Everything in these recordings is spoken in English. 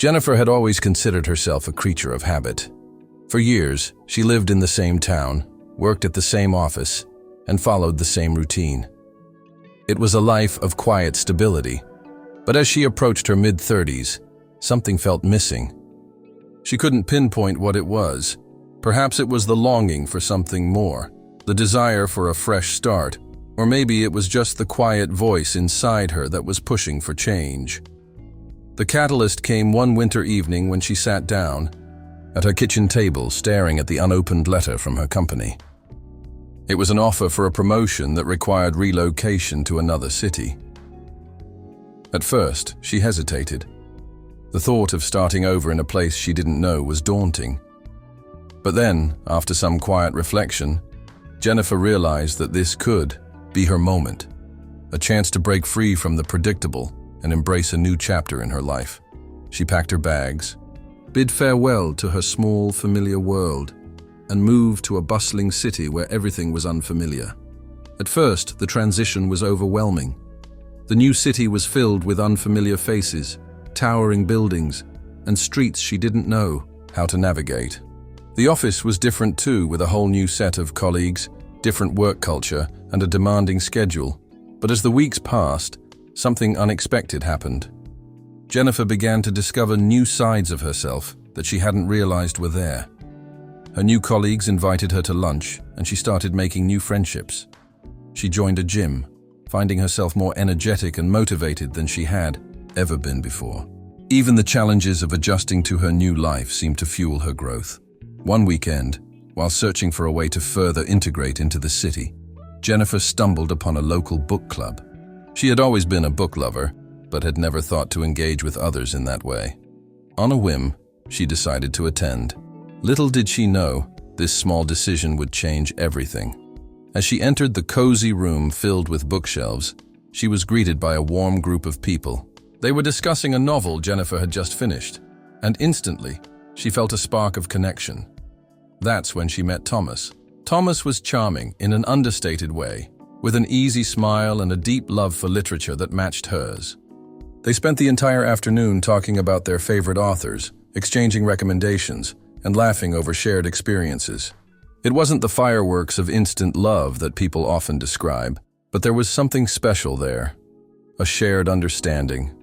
Jennifer had always considered herself a creature of habit. For years, she lived in the same town, worked at the same office, and followed the same routine. It was a life of quiet stability, but as she approached her mid-30s, something felt missing. She couldn't pinpoint what it was. Perhaps it was the longing for something more, the desire for a fresh start, or maybe it was just the quiet voice inside her that was pushing for change. The catalyst came one winter evening when she sat down at her kitchen table staring at the unopened letter from her company. It was an offer for a promotion that required relocation to another city. At first, she hesitated. The thought of starting over in a place she didn't know was daunting. But then, after some quiet reflection, Jennifer realized that this could be her moment, a chance to break free from the predictable and embrace a new chapter in her life. She packed her bags, bid farewell to her small, familiar world, and moved to a bustling city where everything was unfamiliar. At first, the transition was overwhelming. The new city was filled with unfamiliar faces, towering buildings, and streets she didn't know how to navigate. The office was different too, with a whole new set of colleagues, different work culture, and a demanding schedule. But as the weeks passed, something unexpected happened. Jennifer began to discover new sides of herself that she hadn't realized were there. Her new colleagues invited her to lunch, and she started making new friendships. She joined a gym, finding herself more energetic and motivated than she had ever been before. Even the challenges of adjusting to her new life seemed to fuel her growth. One weekend, while searching for a way to further integrate into the city, Jennifer stumbled upon a local book club. She had always been a book lover, but had never thought to engage with others in that way. On a whim, she decided to attend. Little did she know, this small decision would change everything. As she entered the cozy room filled with bookshelves, she was greeted by a warm group of people. They were discussing a novel Jennifer had just finished, and instantly, she felt a spark of connection. That's when she met Thomas. Thomas was charming in an understated way, with an easy smile and a deep love for literature that matched hers. They spent the entire afternoon talking about their favorite authors, exchanging recommendations, and laughing over shared experiences. It wasn't the fireworks of instant love that people often describe, but there was something special there. A shared understanding,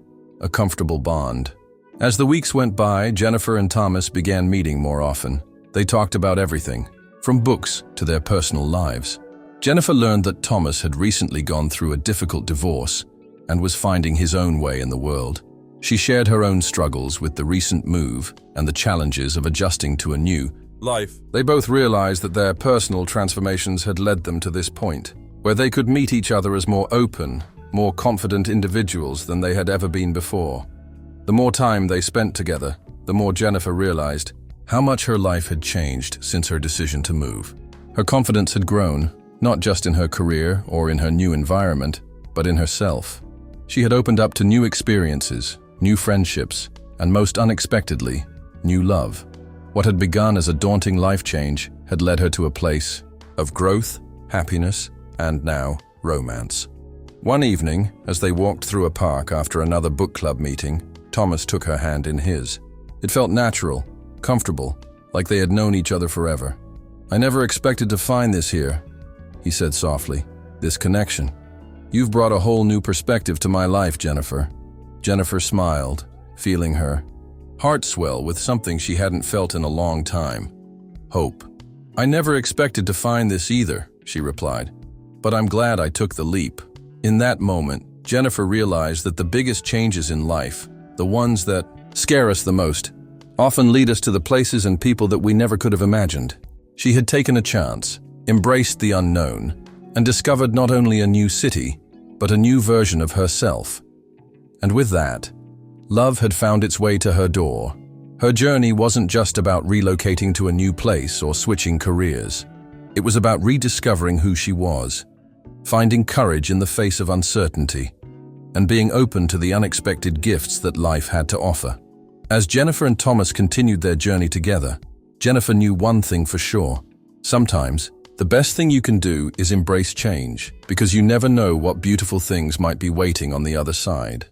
a comfortable bond. As the weeks went by, Jennifer and Thomas began meeting more often. They talked about everything, from books to their personal lives. Jennifer learned that Thomas had recently gone through a difficult divorce and was finding his own way in the world. She shared her own struggles with the recent move and the challenges of adjusting to a new life. They both realized that their personal transformations had led them to this point, where they could meet each other as more open, more confident individuals than they had ever been before. The more time they spent together, the more Jennifer realized how much her life had changed since her decision to move. Her confidence had grown, not just in her career or in her new environment, but in herself. She had opened up to new experiences, new friendships, and most unexpectedly, new love. What had begun as a daunting life change had led her to a place of growth, happiness, and now romance. One evening, as they walked through a park after another book club meeting, Thomas took her hand in his. It felt natural, comfortable, like they had known each other forever. "I never expected to find this here," he said softly. "This connection. You've brought a whole new perspective to my life, Jennifer." Jennifer smiled, feeling her heart swell with something she hadn't felt in a long time. Hope. "I never expected to find this either," she replied, "but I'm glad I took the leap." In that moment, Jennifer realized that the biggest changes in life, the ones that scare us the most, often lead us to the places and people that we never could have imagined. She had taken a chance, embraced the unknown, and discovered not only a new city, but a new version of herself. And with that, love had found its way to her door. Her journey wasn't just about relocating to a new place or switching careers. It was about rediscovering who she was, finding courage in the face of uncertainty, and being open to the unexpected gifts that life had to offer. As Jennifer and Thomas continued their journey together, Jennifer knew one thing for sure. Sometimes, the best thing you can do is embrace change, because you never know what beautiful things might be waiting on the other side.